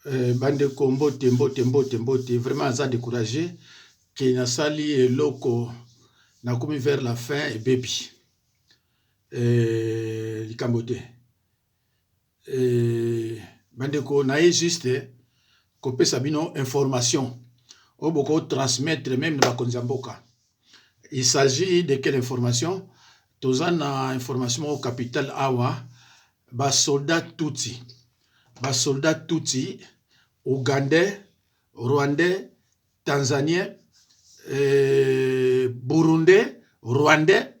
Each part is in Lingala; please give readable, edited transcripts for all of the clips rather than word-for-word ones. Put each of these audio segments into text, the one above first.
Bande combo tembo vraiment ça découragé que na sali eloko na komi vers la fin et baby likambo te bande ko na juste kopesa bino information o boko transmettre même na bakonzi mboka. Il s'agit de quelle information? Tozana information au capital awa ba soldat Tutsi Ougandais, Rwandais, Tanzaniens, Burundais, Rwandais,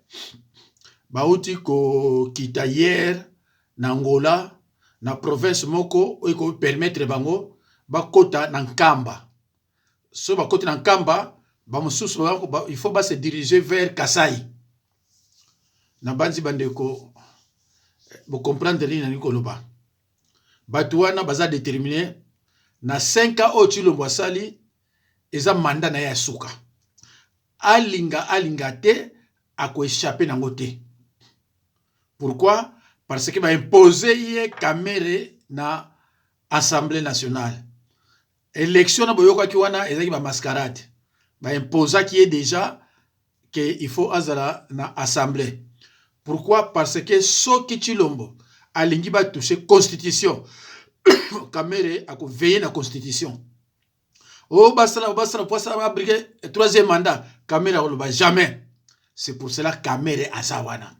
bauti ko kita hier na Angola, na province moko eko permettre bango bakota na Nkamba. So bakota na Nkamba, il faut se diriger vers Kasai. Na banzi bandeko, vous comprendre li na nikoloba. Batuana baza déterminé na 5 ans au Chilombo Sali eza mandat na ya suka. Alinga te ako échapper na ngote. Pourquoi? Parce que ba imposer ye kamere na Assemblée nationale. Élection na boyoka ki wana ezaki ba mascarade. Ba imposa qui est déjà que il faut azala na Assemblée. Pourquoi? Parce que soki Chilombo alingi ba toucher constitution. Kamere a veillé la constitution. Oh, basala, pour ça, va briguer troisième mandat. Kamere a jamais. C'est pour cela Kamere Azawana.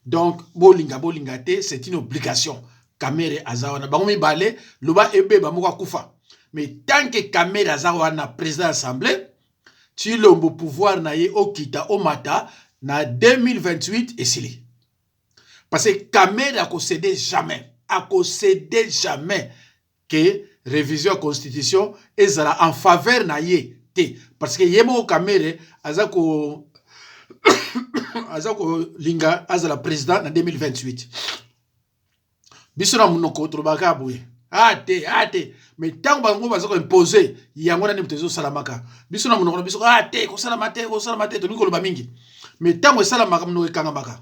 Donc, bolinga te, c'est une obligation. Kamere Azawana. Bangomi balé, loba ebe bamoka kufa. Mais tant que Kamere Azawana président de l'Assemblée, tu l'ombo pouvoir na ye okita omata na 2028 et sili. Parce que Kamere a concédé jamais. Que révision constitution ezala en faveur na ye te parce que yemo Kamere azako linga azala président en 2028 bisona munoko trobaka boye ate mais tant bango bazako imposer yango na nimtezo salamaka bisona munoko biso ate ko salamate to nikolo ba mingi mais tant ko salamaka munoko kangambaka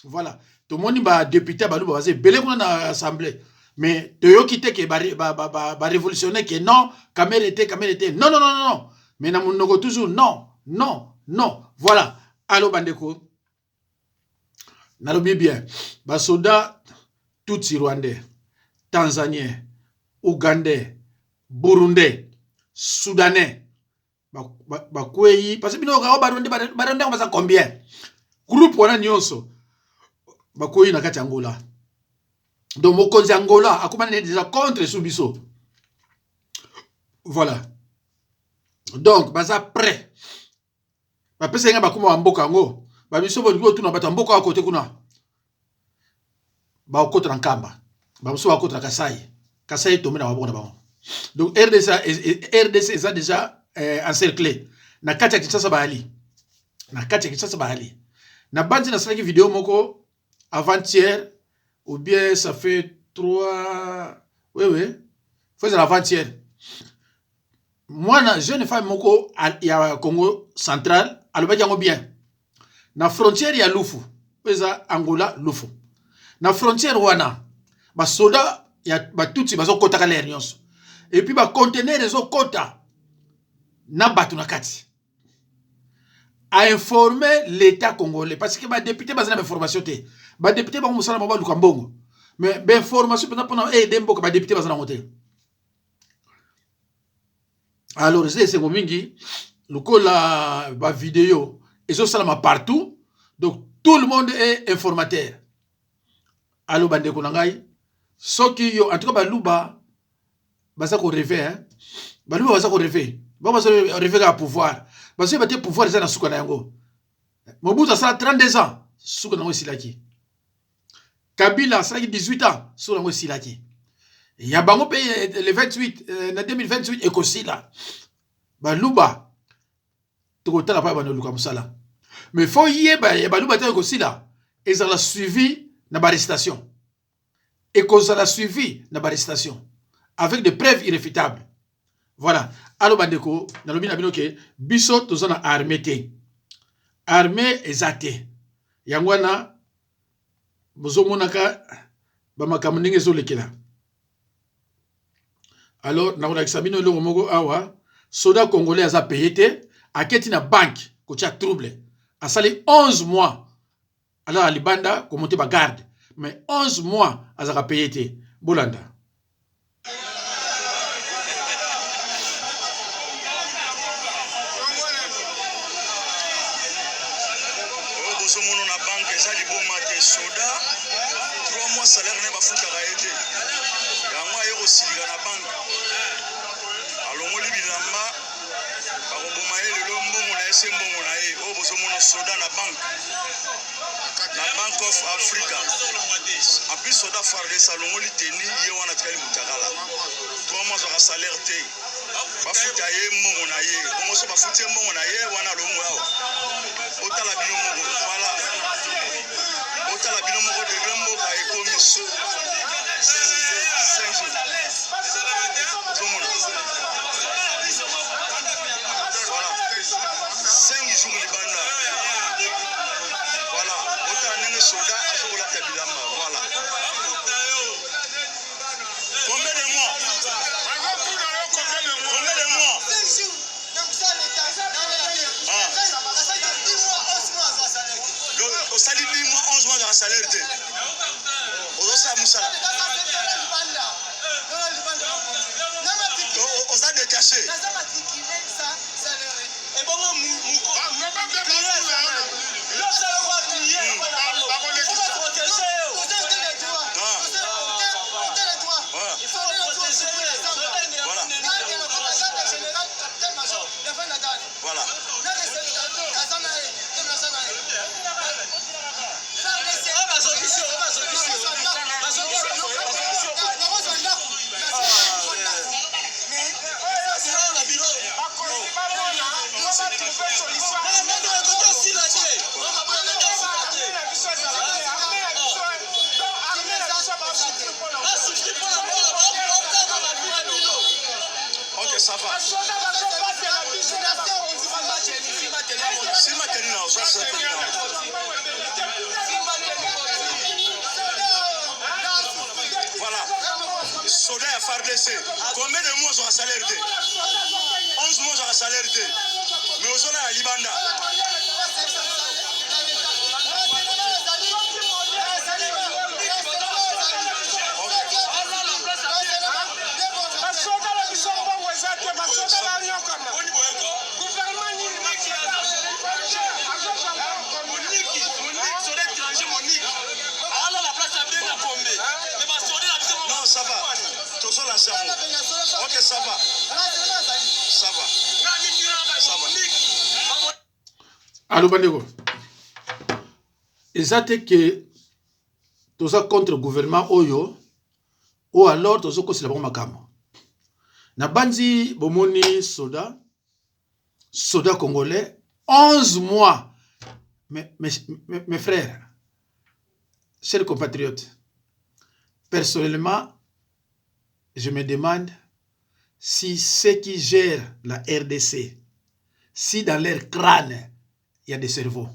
voilà to moni ba député ba luba bazé belé kuna na assemblée. Mais de yo quitter que ba révolutionner que non, Kamere était non. Mais na monoko toujours non. Voilà. Allo bandeko. Nalobi bien. Ba soda Tutsi Rwandais, Tanzaniens, Ougandais, Burundais, Soudanais. Ba kwei parce que bino ka Barundi on va combien? Groupe wana nyonso. Ba kwei na kati Angola. Donc, Mokonzi Angola a déjà contre Soubiso. Voilà. Donc, baza prêt. Ba pesa nga bakuma mboka ngo. Ba biso bo tuna bata mboka côté kuna. Ba okota na Nkamba. Ba biso ba okota na Kasai. Kasai tombe na babona bango. Donc RDC est déjà encerclé. Na kati ya Kinshasa Bahali. Na bandi na salaki vidéo moko avant-hier. Ou bien ça fait 3... Oui. Faut que avant-hier. Moi, jeune femme moko il y a Congo central, alors yango bien. Na frontière il y a Lufu. Pesa Angola Lufu. Na frontière wana ba soda ya ba tutsi bazo kota ka l'air nyonso. Et puis ba conteneur ezo kota na batu na kati. A informer l'État congolais parce que ba député bazana information té. Ba député ba musala ba luka mbongo. Mais ben information pendant dembo ba député bazana ngote. Alors c'est mingi lukola ba vidéo et ça salama partout. Donc tout le monde est informateur. Allo bande ko ngai soki yo en tout cas ba luba baza ko rêver hein. Ba luba baza ko rêver. Ba baza rêver à pouvoir. Parce que ba pouvoir za na suka na yango. Mobutu ça 32 ans suka na silaki. Kabila ça 18 ans suka na silaki. Ya bango pe le 28 na 2028 ekosila. Ba luba tokotala pa ba luka musala. Mais faut yeba ya ba luba ta ekosila ezala suivi na ba arrestation. Ekozala suivi na ba arrestation avec des preuves irréfutables. Voilà. Allo bandeko na lobi na bino ke biso tozana armée te. Armée ezate. Yangwana bozo monaka ba makambo ndenge zo lekela. Alors na kolakisa bino eloko moko awa soda congolais aza payé te aketi na banque kotia trouble asali 11 mois alors alibanda komonte ba garde mais 11 mois azaka payé te bolanda bosomono na banque eza liboma te soda 3 mois salaire ne bafutaka ye te yango aye kosilika na banque alongoli bilamba bakoboma ye lelo mbongo na ye se mbongo na ye oyo bozomono soda na banque of africa apui soda fardes alongoli teni ye wana tikali mutakala 3 mois azwaka salaire te bafuta ye mbongo na ye bongo so bafuti ye mbongo na ye wana alongo awa otala bino moko voilà otala bino moko degre mboka ekomi 5 jours ozomona voilà 5 jours libanda voilà otala ndenge soda azokolata bilamba voilà combien de mois osali 10 mois 11 mois de salaire te ozosala mosala oza détaché voilà ok ça va Sima Terina, voilà. Soda à FARDC. Combien de mois sur la salaire de 11 mois sur la salaire de mais au sol à Libanda. Non, ça va. Ok, ça va. Ça va. Ça va. Allô, Bandego. Exact que tous contre le gouvernement Oyo, ou alors tous contre le Makamo. Na bandi bomoni soda congolais 11 mois. Mes frères, chers compatriotes, personnellement, je me demande si ceux qui gèrent la RDC, si dans leur crâne, il y a des cerveaux.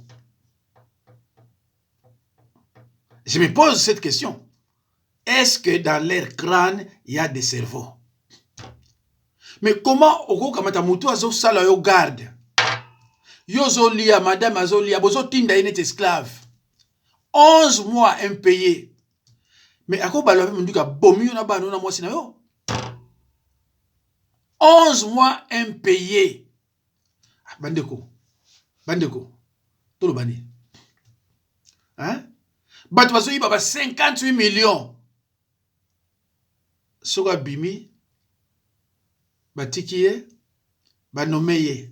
Je me pose cette question. Est-ce que dans leur crâne, il y a des cerveaux? Mais comment Oko Kamata Moutou azo sala yo garde? Yozo lia, madame azo lia, bozo tinda est esclave. 11 mois impayés. Mais à quoi balo mduka bomi na ba na mwasi na yo? 11 mois impayés. Bandeko. Tolo bani. Hein? Batu bazo yi baba 58 millions. Soka bimi batikiye banomeye.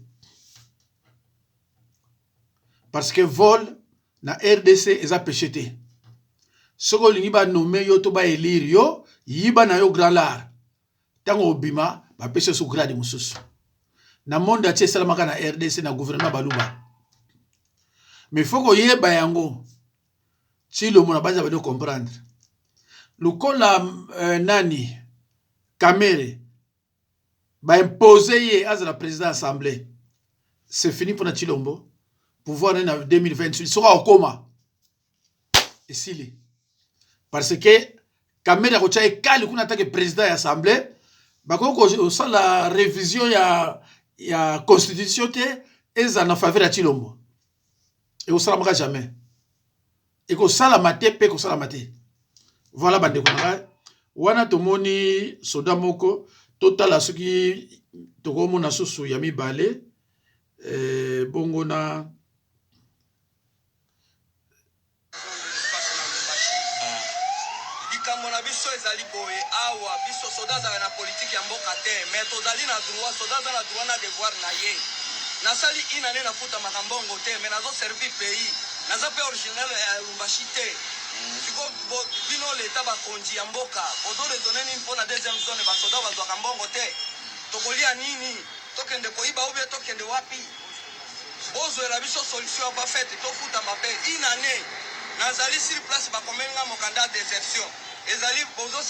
Parce que vol na RDC eza pécheté. Soko lingi ba nommé yo to ba élire yo, yiba na yo grand lard. Tango obima ba pese so grade mususu. Na monde atie salamaka na RDC na gouvernement baluba. Mais faut ko yeba yango. Si le mona baza ba de comprendre. Lukola nani Kamere ba imposer ye as la président assemblée. C'est fini pour na Chilombo. Pouvoir en 2028 sera au coma. Et s'il parce que Kamere a retiré Kali qu'on attaque président de l'Assemblée, bakoko ça la révision ya constitution te eza na faveur ya Tshilombo et au salamaka jamais et ko sala maté pe ko sala maté voilà bande ko nga wana tomoni soda moko totala soki tokomona susu ya mibale bongo na biso ezali boye awa biso soda za na politique ya mboka te mais tozali na droit soda za na droit na devoir na ye nasali inane nafuta makambongo te mais nazo servir pays naza pe original ya Lubumbashi te siko bino leta bakonzi ya mboka ozo rezoneni mpona deuxième zone basoda bazwaka mbongo te tokolia nini tokende koiba obe tokende wapi bozwela biso solution ba fete tofuta mabe inane nazali sur place bakomenga mokanda désertion ezali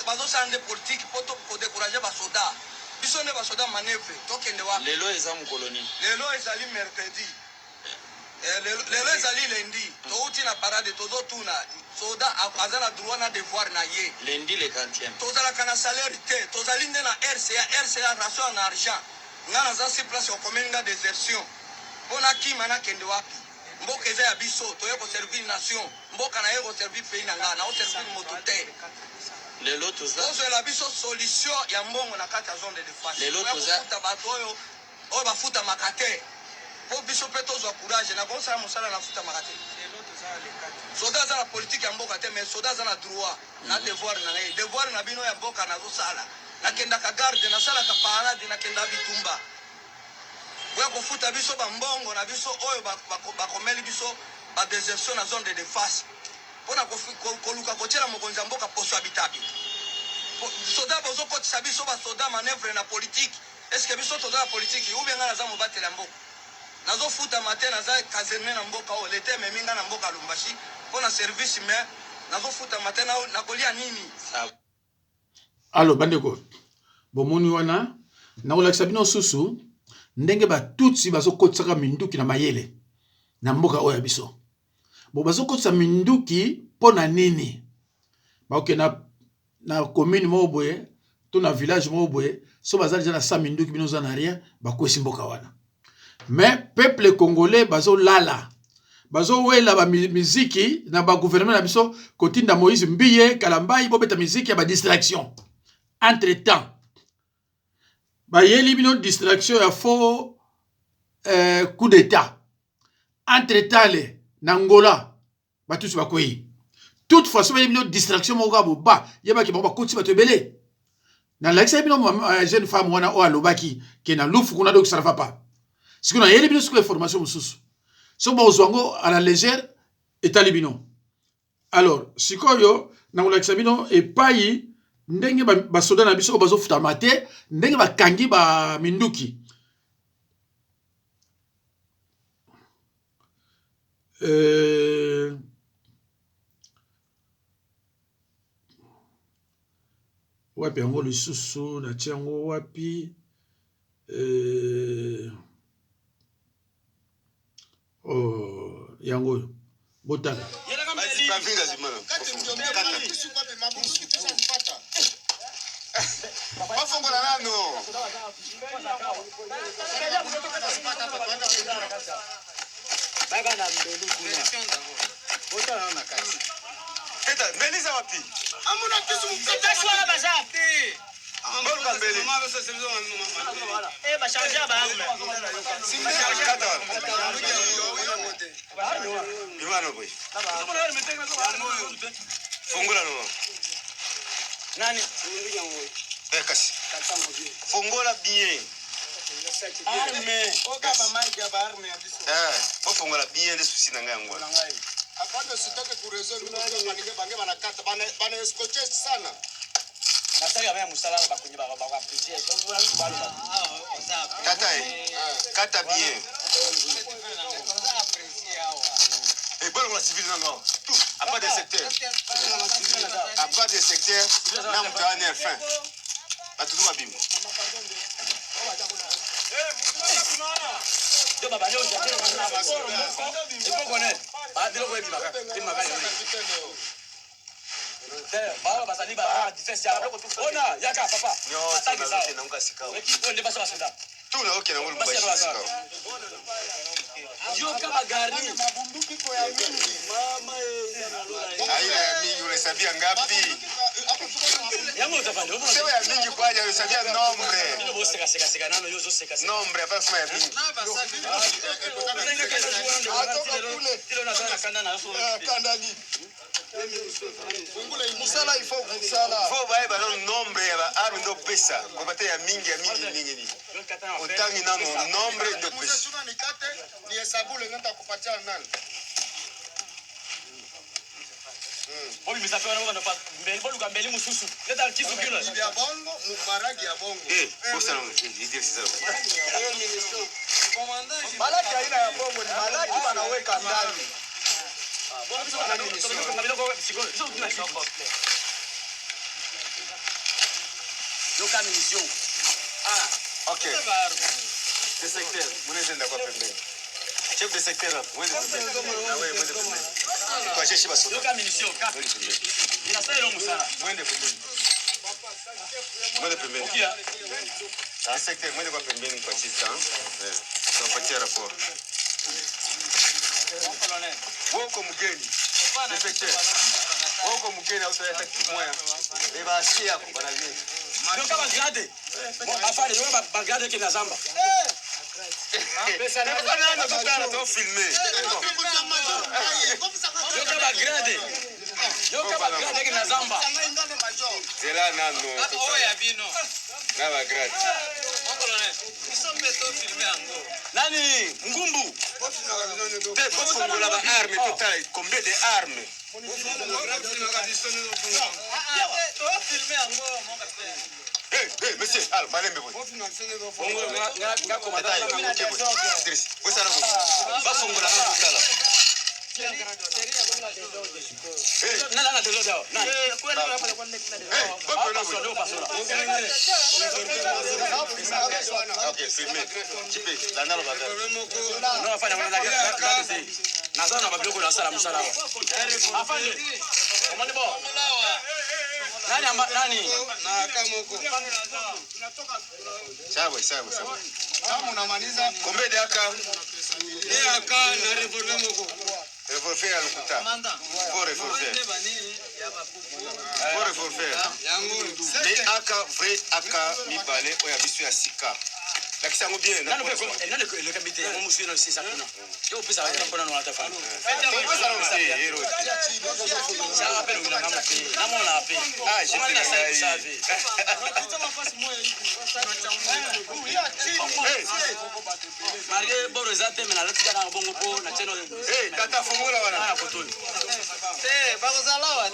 bazosala politique pour décourager basoda biso nde basoda manevre tokende wapi lelo eza mukoloni lelo ezali mercredi lelo ezali lundi touti na parade tozotuna soda aza na droit na devoir na ye lundi le 40e tozalaka na salaire te tozali nde na RCA ration na argent nga naza sur place okomenga désertion mpona kima nakende wapi mboka eza ya biso toye koservir nation mboka na ye koservir pays na nga na oservir moto te lelo tozala biso solution ya mbongo na kati ya zone de défense lelo tozafuta bato oyo bafuta makate po biso pe tozwa courage na kosala mosala nafuta makate soda aza na politique ya mboka te mais soda aza na droit na devoir na ye devoir na bino ya mboka nazosala nakendaka garde nasalaka parade nakenda bitumba oya kofuta biso bambongo na biso oyo bakomeli biso badesertion na zone de défense mpona koluka kotiela mokonzi ya mboka poso ya bitabi soda bozokotisa biso basoda manevre na politique eske biso toza na politique ubenga naza mobateli ya mboka nazofuta mate naza kaserne na mboka oyo lete ememinga na mboka Lubumbashi mpona service mais nazofuta mate nakolia nini alo bandeko bomoni wana nakolakisa bino susu ndenge batutsi bazokotisaka minduki na mayele na mboka oyo ya biso bo bazokotisa minduki mpona nini baoke na commune moko boye to na village moko boye so bazali deja na sa minduki bino oza na rien bakwesi mboka wana mais peuple congolais bazolala bazowela bamiziki na bagouvernement na biso kotinda Moïse Mbiye Kalambai bobeta miziki ya badistraction entre temps bayeli bino distraction ya faux coup d'état entre temps le na Angola batusi bakoyi toutefois so bayeli bino distraction moko boba yebaki bango bakotisi bato ebele na lakisa bino jeune femme wana o alobaki ke na lufu kuna donc ça ne va pas siko na yeli bino siko information mususu so bozwango à la légère etali bino alors sikoyo na kolakisa bino epai ndenge basoda na biso bazofuta mate ndenge bakangi ba minduki wapi yango lisusu na tiango wapi yango botala bafongola nano baga na mbelu kuna botala na kasi eta melisa wapi amuna kisu mkata swala bazate amboka mbele mama basa sebizo mama ba charger ba arme simba kata bimano boy fongola no nani kasi fongola bien arme okaba maji ya arme ya biso ofongola bien les soucis na ngai ngwa apande sitake ku réseau bino bange banakata bana escocher sana nasali ya musala bakunyi ba apprecier kata bien et bon la civile non tout à part des secteurs là on peut en fin à tout le monde de baba leo j'ai il faut connaître ba de ko bi baka Baba basali ba defense ya. Ona yaka papa. Ataki ça. Na mkasika. Eki onde basa basada. Tuna okay na ngulu bashika. Yo kama gari. Mabunduki kwa ya mingi. Mama Aina ya mingi unahesabia ngapi? yango utafanya. Sema ya mingi kwa aje unahesabia nombre. Ndio bosi seka nano yozo seka. Nombre hapa sema ya mingi. Tilo na sana kanda na so. Kandani. Musala ifo kusala. Faut bae ba nombre ya ba arme ndo pesa. Kwa bata ya mingi ni. Utangi nano nombre ndo pesa. Tuna nikate ni hesabu le ngata kupatia nani. Bobi misape wana wana pa mbele bolu kambeli mususu. Leta kisu kilo. Bibi ya bongo, maragi ya bongo. Bosa no, idir sisa. Malaki aina ya bongo ni malaki wanaweka ndani. Ok. De secteur, mwende nda kwa pembeni. Chef de secteur, mwende pembeni. Ah ouais, mwende pembeni. Kwa jeshi baso. Mwende pembeni. Mwende pembeni. De secteur, mwende kwa pembeni kwa chita. Tunapatia rapport. Woko mgeni. De secteur. Woko mgeni au tayari kitu moja. Beba asia kwa bana vile. Ndio kama grade. Afanye ndio bagrade kina zamba. Pesa nani tutana to filmer. Ndio kama grade. Ndio kama grade kina zamba. Zela nano. Oya bino. Na ba grade. Nani ngumbu. Te fongola ba arme total, combien de armes? Monsieur, alors, malembe boy. Bongo nga komanda Dai, na mkebo. Idris, wewe sana boy. Ba fongola na kutala. nana na dezo dao. Nani? Ok, filmé. Chipe, la nalo baga. Non, afanya mwana gari. Nazana na babilo kwa sala msala. Afanye. Komande bo. Nani nani? Na kama huko. Sawa, sawa, sawa. Kama unamaliza Combien de aka? ni aka na revolver moko. Revolver ya lukuta. Pour revolver. Pour revolver. Yango Mais aka vrai aka mibale oya biso ya sika. Lakini sango bien. Nani kwa le kabite ya musu na sisa kuna. Yo pesa wa mpona na watafanya. Sawa pele una kama pe. Namo na pe. Ah, je te savais. Marie boro zate mena latika na bongo po na cheno. Tata fongola wana. Na kotoni. bakuzalawa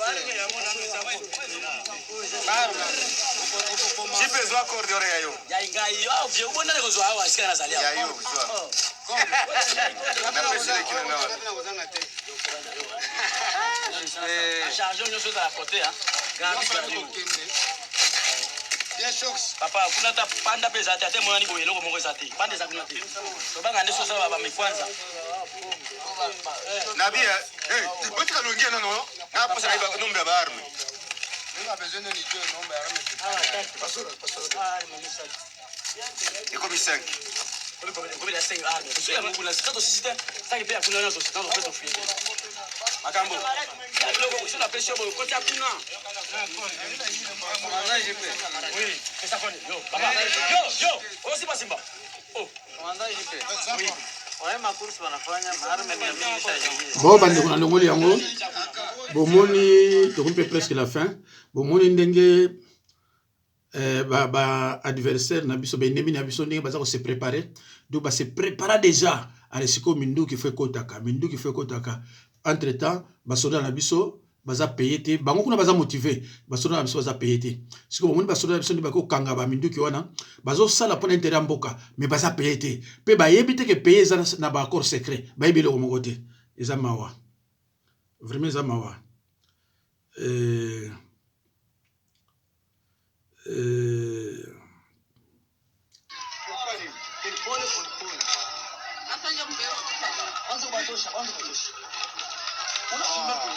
Chipe zwa accord ore yayo. Ya ingai au vyo bona ko zo hawa sikana salia. Yayo zwa. Na pesa kina ngawa. Charge nyo so da côté hein. Papa kuna ta panda pesa ate mwana ni boyelo ko moko zate. Pande za kuna te. To banga ndiso sa baba mikwanza. Nabia, botika longia nono. Na posa na iba nombe ba arme. Nina besoin ni Dieu nombre arme. Iko mi5. Combien de 5 armes? Sio ya Mungu na sikato sisi tena. Sasa pia kuna nazo sikato pesa fuye. Makambo. Leo sio na pesa boyo kote hakuna. Oui, pesa kwani? Yo, baba. Yo, osi pasimba. Oh, oui. Bon bandeko na longoli yango bomoni tokompe presque la fin bomoni ndenge ba adversaire na biso bendemi na biso ndenge baza ko se préparer donc ba se prépara déjà à siko mindu qui fait kotaka entre temps basoda na biso baza payé te bango kuna baza motivé basoda na biso baza payé te siko bomoni basoda na biso ndi bako kanga ba mindu ki wana bazo sala pona intérêt mboka mais baza payé te pe ba yebite ke payé za na ba accord secret ba yebile ko moko te eza mawa vraiment eza mawa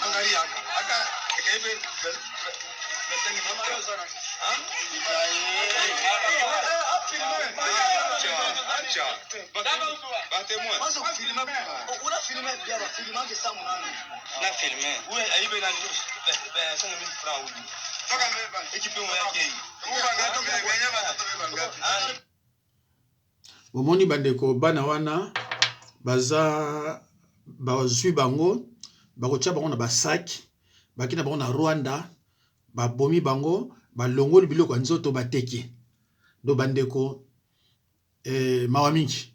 Angalia aka Bomoni bandeko bana wana baza bazwi bango bakotia bango na basak bakina bango na Rwanda babomi bango balongoli biloko ya nzoto bateki do bandeko mawa mingi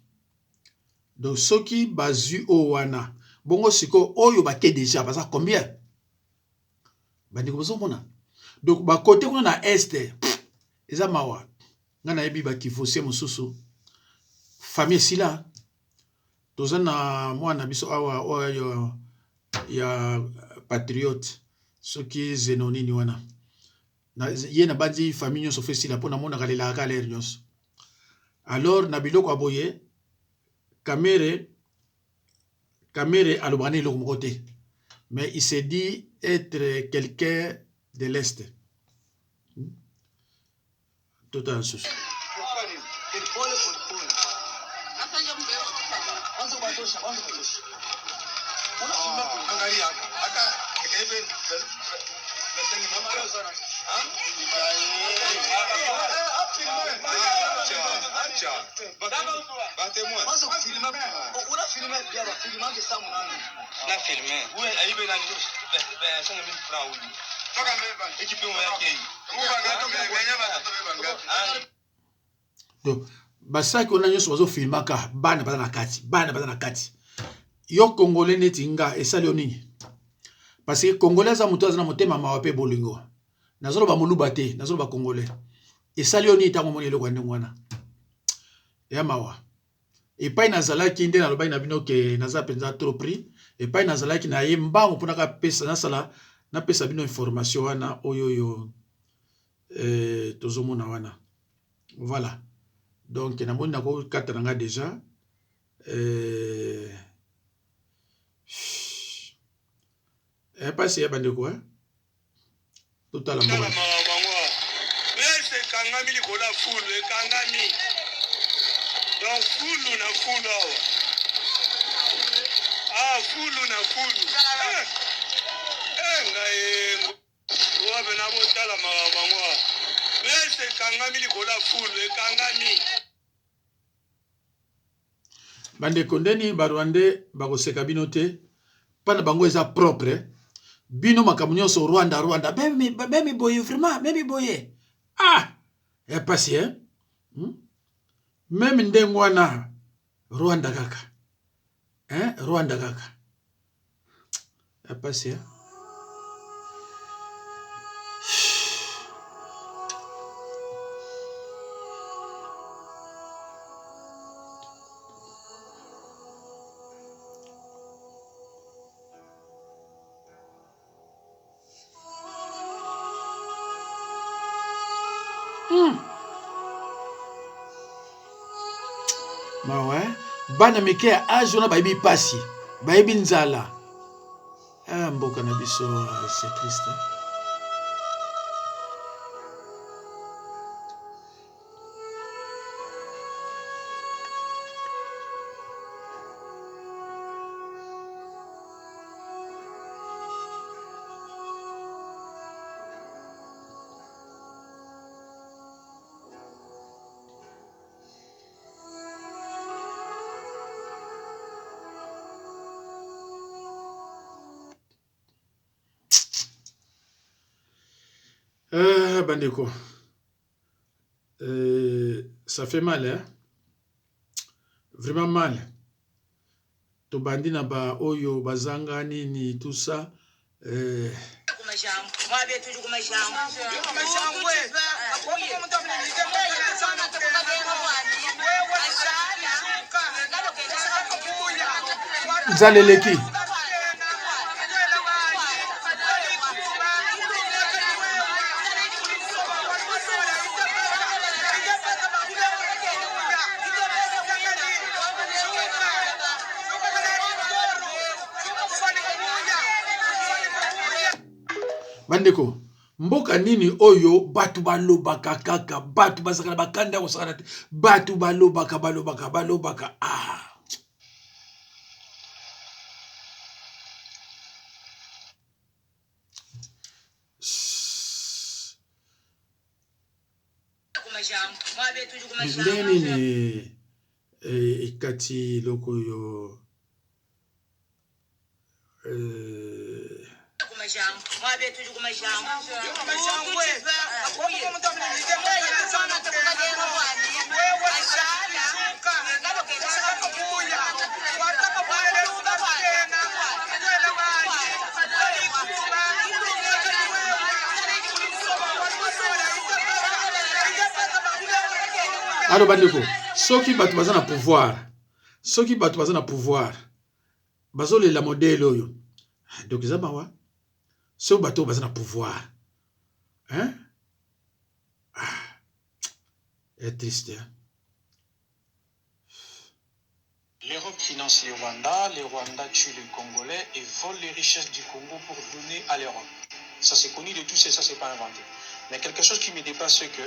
donc soki bazwi o wana bongo siko oyo bate déjà baza combien bandeko bozomona donc bakote kuna na este eza mawa nga nayebi bakifosie mosusu famille sila toza na mwana biso awa oyo ya patriote soki zeno nini wana ye na bandi famille nyonso fe sila mpona monaka lelaka lere nyonso alors na biloko aboye Kamere alobana eloko moko te mais il s'est dit être quelqu'un de l'Est. Tout un souci. Donc, basaki on a nyonso bazo filmaka bana baza na kati yo congolais neti nga esali yo nini parce que congolais za moto azana motema mawa pe bolingo nazolo ba moluba te nazolo ba congolais esali yo nini tango moni eloko ndenge wana ya mawa epai nazalaki nde nalobai na bino ke naza penza trop pris epai nazalaki na ye mbango mpona ka pesa nasala na pesa bino information wana oyo tozomona wana voilà donc namoni nako kata nanga déjà pasi ya bandeko totala mboka mese kangami likola fulu ekangami donc fulu na fulu awa fulu na fulu ngai wabe na botala mabango mese kangami likola fulu ekangami bandeko ndeni barwande bakoseka bino te pana bango eza propre bino makambo nyonso Rwanda bemi boye vraiment bemi boye ya pasi même ndenge wana Rwanda kaka Rwanda kaka ya pasi mawe bana mike ya age wana bayebi pasi bayebi nzala mboka na biso c'est triste bandeko ça fait mal vraiment mal tobandi na ba oyo bazanga nini tout ça nzaleleki bandeko mboka nini oyo batu balobaka kaka batu basakana bakanda kosakana te batu balobaka ah ndenge nini ekati loko yo alo bandeko soki bato baza na pouvoir bazolela modele oyo donc eza mawa soki bato baza na pouvoir hein est triste hein? L'Europe finance les Rwandais tuent les Congolais et volent les richesses du Congo pour donner à l'Europe. Ça c'est connu de tous et ça c'est pas inventé. Mais quelque chose qui me dépasse, c'est que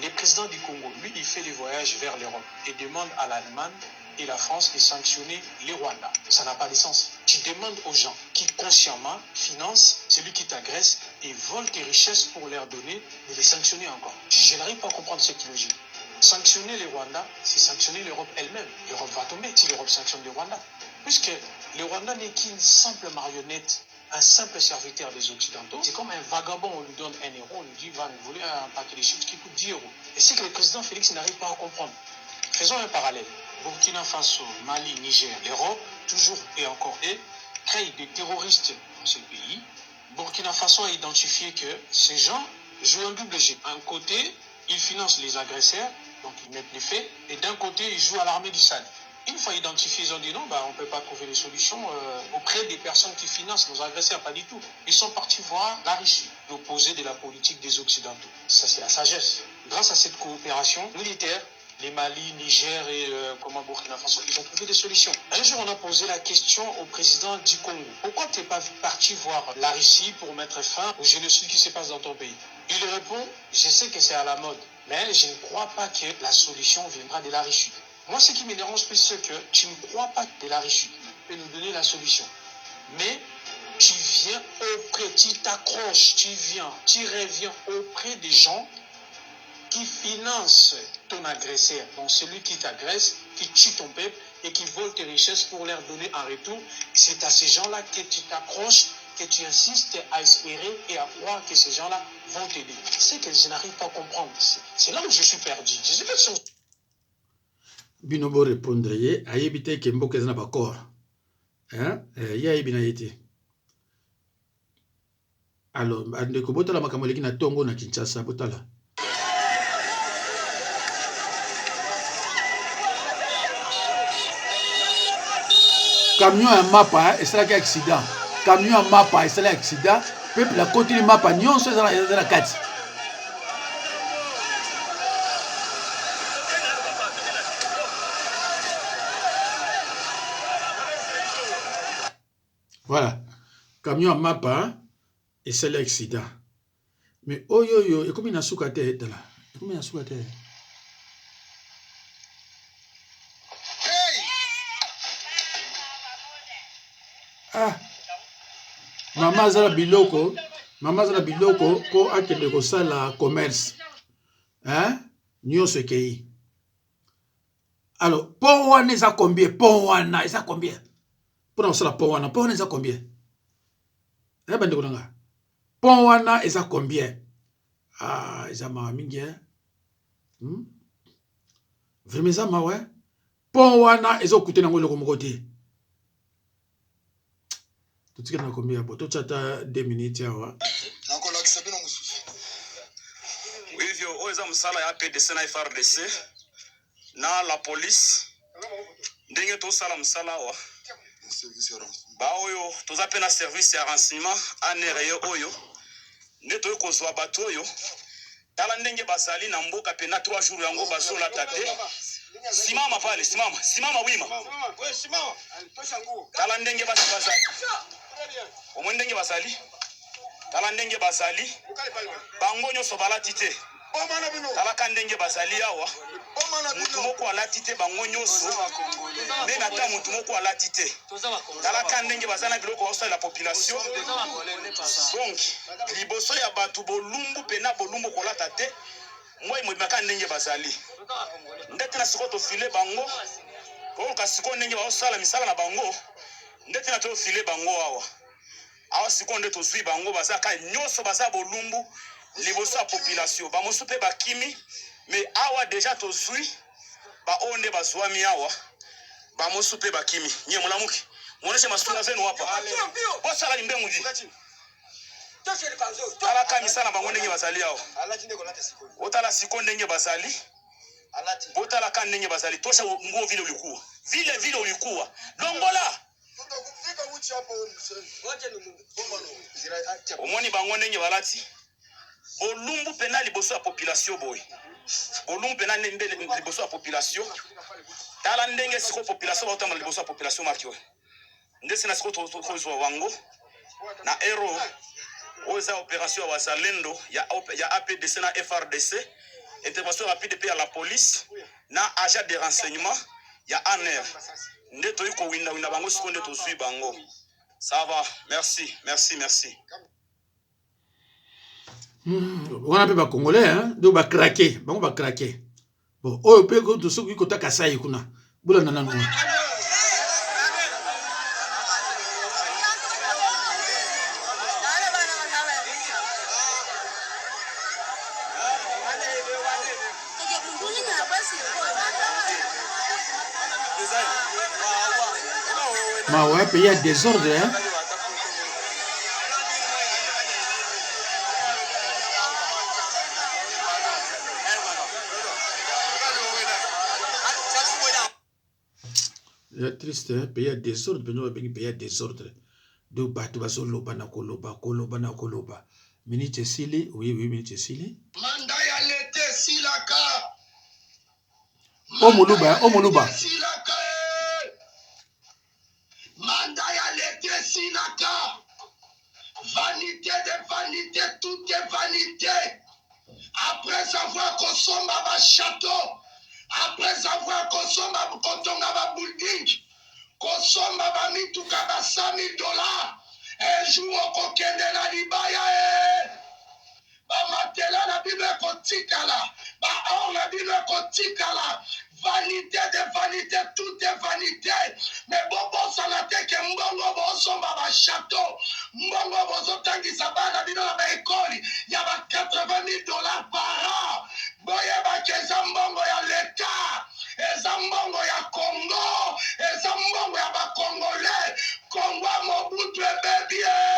le président du Congo, lui, il fait les voyages vers l'Europe et demande à l'Allemagne et la France de sanctionner les Rwandais. Ça n'a pas de sens. Tu demandes aux gens qui consciemment financent celui qui t'agresse et vole tes richesses pour leur donner, de les sanctionner encore. Je n'arrive pas à comprendre cette logique. Sanctionner les Rwandais, c'est sanctionner l'Europe elle-même. L'Europe va tomber si l'Europe sanctionne les Rwandais. Puisque le Rwanda n'est qu'une simple marionnette, un simple serviteur des Occidentaux. C'est comme un vagabond, on lui donne 1 euro, on lui dit va nous voler un paquet de chips qui coûte 10 euros. Et c'est que le président Félix n'arrive pas à comprendre. Faisons un parallèle. Burkina Faso, Mali, Niger, l'Europe, toujours et encore créent des terroristes dans ce pays. Burkina Faso a identifié que ces gens jouent un double jeu. Un côté, ils financent les agresseurs, donc ils mettent les faits, et d'un côté, ils jouent à l'armée du Sahel. Une fois identifiés, ils ont dit non, on ne peut pas trouver les solutions auprès des personnes qui financent nos agresseurs, pas du tout. Ils sont partis voir la Russie, l'opposé de la politique des Occidentaux. Ça, c'est la sagesse. Grâce à cette coopération militaire, les Mali, Niger et Burkina Faso, ils ont trouvé des solutions. Un jour, on a posé la question au président du Congo. Pourquoi tu n'es pas parti voir la Russie pour mettre fin au génocide qui se passe dans ton pays? Il répond, je sais que c'est à la mode, mais je ne crois pas que la solution viendra de la Russie. Moi, ce qui me dérange plus, c'est que tu ne crois pas que la Russie peut nous donner la solution. Mais tu viens auprès, tu t'accroches, tu reviens auprès des gens qui financent ton agresseur, donc celui qui t'agresse, qui tue ton peuple et qui vole tes richesses pour leur donner en retour. C'est à ces gens-là que tu t'accroches, que tu insistes à espérer et à croire que ces gens-là vont t'aider. C'est que je n'arrive pas à comprendre. C'est là où je suis perdu. Je sais pas si Binobo répondre ye ayebite ke mboka ezana bakor hein ya ayebina yete alors ande ko botala makambo leki na tongo na Kinshasa botala camion ya mapa esalaki accident camion ya mapa esalaki accident peuple la continue mapa nyonso ezala kati. Voilà, camion à mapa et c'est l'accident. Mais oh yo yo, et comme il a sous tête là, comme il a sous tête. Ah, maman zala biloko po akende ko sala commerce. Hein? Nyo se kei. Alors, pont wana eza combien? Pont wana eza combien? Pour nous la pont wana eza combien? Eh ben de pont wana eza combien? Ah, eza ma mingi hein? Vraiment eza ma ouais? Pont wana eza coûter nango loko moko te. Tout ce qui est combien? Bon, tout ça 2 minutes awa. Oui, vieux, oza musala ya PDC na FARDC na la police. Ndenge to sala musala wa. Ba oyo toza pe na service ya renseignement ANR oyo neto ko zwa bato oyo tala ndenge basali na mboka pe na 3 jours yango bazola tate simama pale simama wima we simama tala ndenge basali o ndenge basali tala ndenge bazali bango nyonso balati te tala ka ndenge bazali awa mutu moko alati te bango nyonso me nata mutu moko alati te tala ka ndenge bazana biloko baosalela population donc liboso ya bato bolumbu pena bolumbu kolata te moi mobimaka ndenge bazali ndete na siko tofile bango koyoka siko ndenge baosala misala na bango ndete na tofile bango awa siko nde tozwi bango baza ka nyonso baza bolumbu liboso ya population bamosu mpe bakimi me awa deja tozwi baoyo nde bazwami awa bamosu mpe bakimi nye molamuki moneshe masuna zenu hapa bosala limbengu di talaka misala bango ndenge bazali awa otala siko ndenge bazali botalaka ndenge bazali tosha nguo vile ulikuwa longola omoni bango ndenge balati bolumbu pena liboso ya population boy bolumbu pena nde liboso ya population tala ndenge siko population baotambala liboso ya population makio nde sina siko tokozwa wango na ero oza opération ya wazalendo ya APDC na FRDC intervention rapide pe ya la police na agent de renseignement ya ANR nde toyi ko winda bango siko nde tozwi bango. Ça va, merci. On a pas congolais hein, donc ba craquer, bon ba craquer. Bon, oh pe ko to soki ko taka sai kuna. Bula nana no. Ma ouais, il y a désordre hein. C'est triste, hein? Pays à désordre, pays à désordre. De battre, koloba na koloba. Minute Sili, oui, minute Sili. Manda ya lete silaka. Omoluba. Manda ya lete silaka. Vanité de vanité, tout est vanité. Après avoir consommé ma château, après avoir consommé ma building, consommé ma mituka ba $100,000, un jour on kende na libaya ba matela na bible kotikala, ba or na bible kotikala. Vanité de vanité, tout est vanité. Mais bon, ça n'a été que mbongo bosomba ba château, mbongo bozotangisa bana bino na ba école, il y a $80,000 par an. Boye ba keza mbongo ya l'État, eza mbongo ya Congo, eza mbongo ya ba Congolais, Congo Mobutu bébé.